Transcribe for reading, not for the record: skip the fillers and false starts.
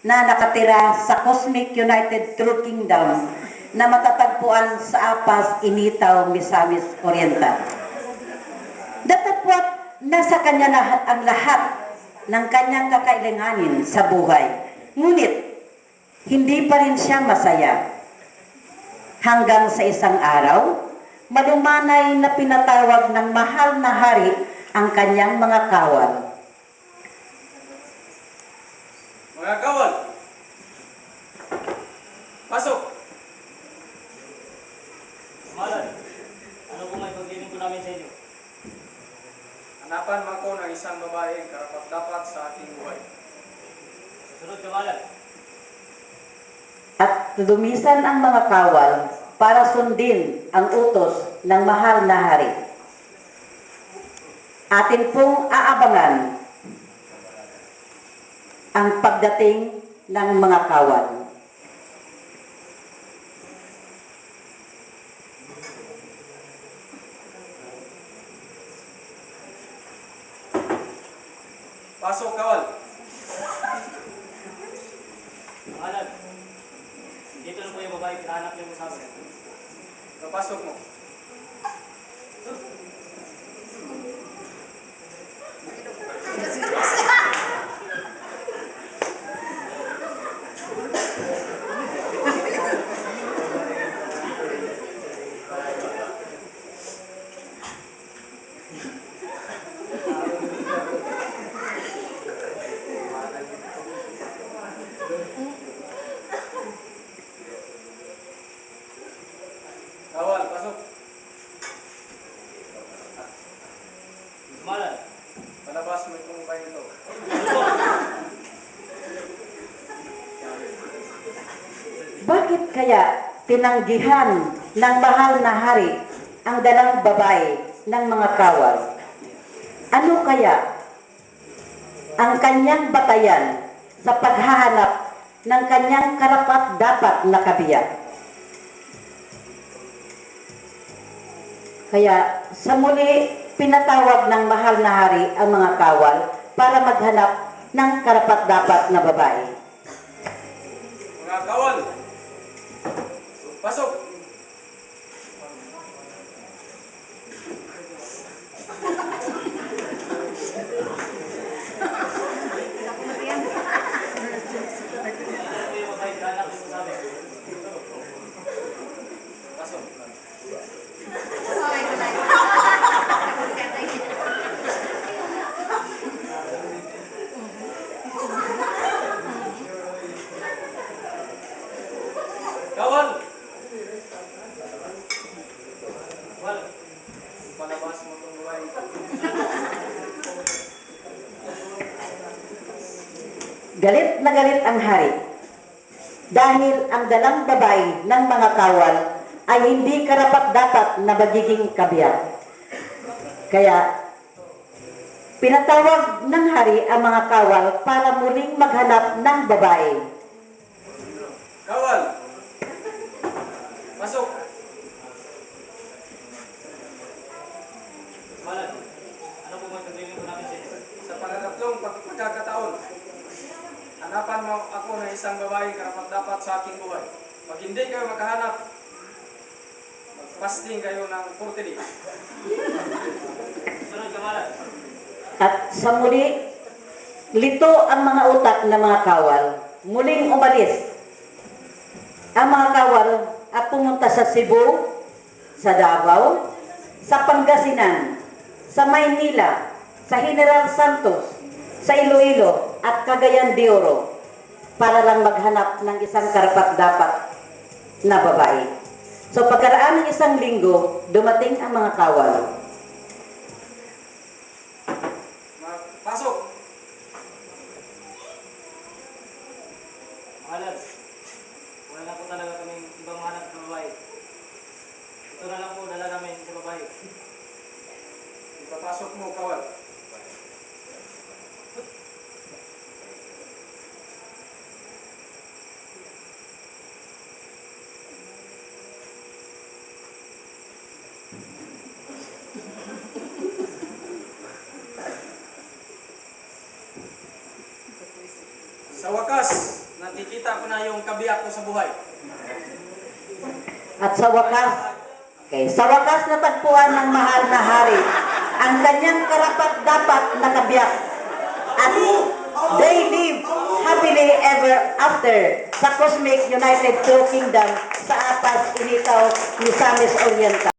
na nakatira sa Cosmic United True Kingdom na matatagpuan sa Apas, Initaw, Misamis Oriental. Datapwat nasa kanya lahat ang lahat ng kanyang kakailanganin sa buhay. Ngunit, hindi pa rin siya masaya. Hanggang sa isang araw, malumanay na pinatawag ng mahal na hari ang kanyang mga kawal. Mga kawal, pasok! Malan, ano po may pagdiling ko namin sa inyo? Hanapan mo ako ng isang babaeng karapat-dapat sa aking buhay. Susunod ka, Malan. At lumisan ang mga kawal para sundin ang utos ng mahal na hari. Atin pong aabangan ang pagdating ng mga kawal. Pasok, kawal! Malan, dito na po yung babae, pinahanap niyo mo sa amin. Napasok mo. Kawal, pasok. Malan, Palabas mo itong babae nito. Bakit kaya tinanggihan ng mahal na hari ang dalang babae ng mga kawal? Ano kaya ang kanyang batayan sa paghahanap ng kanyang karapat-dapat na kabiyak? Kaya sa muli, pinatawag ng mahal na hari ang mga kawal para maghanap ng karapat-dapat na babae. Mga kawal, pasok! ano po yung babae, pinahanap niyo mo sa amin? Pasok. Kawal! Malan, Palabas mo itong babae nito. Galit na galit ang hari dahil ang dalang babae ng mga kawal ay hindi karapat-dapat na magiging kabiyak. Kaya pinatawag ng hari ang mga kawal para muling maghanap ng babae. Kawal! Pasok! Malan, ano po may pagdiling ko namin sa inyo? Sa pangatlong pagkakataon, hanapan mo ako ng isang babae karapat-dapat sa aking buhay. Pag hindi kayo makahanap, magpasting kayo ng 40 days. Susunod ka, Malan. At sa muli, lito ang mga utak ng mga kawal. Muling umalis ang mga kawal at pumunta sa Cebu, sa Davao, sa Pangasinan, sa Maynila, sa General Santos, sa Iloilo at Cagayan de Oro para lang maghanap ng isang karapat-dapat na babae. So pagkaraan ng isang linggo, dumating ang mga kawal. Pasok! Malan, wala na po talaga kaming ibang hanap na babae. Ito na lang po dala namin sa babae. Ipapasok mo, kawal. Sa wakas, nakikita ko na yung kabiyak ko sa buhay. At sa wakas, sa wakas natagpuan ng mahal na hari ang kanyang karapat-dapat na kabiyak. At they live happily ever after sa Cosmic United Two Kingdom sa apas initaw ni Samis Oriental.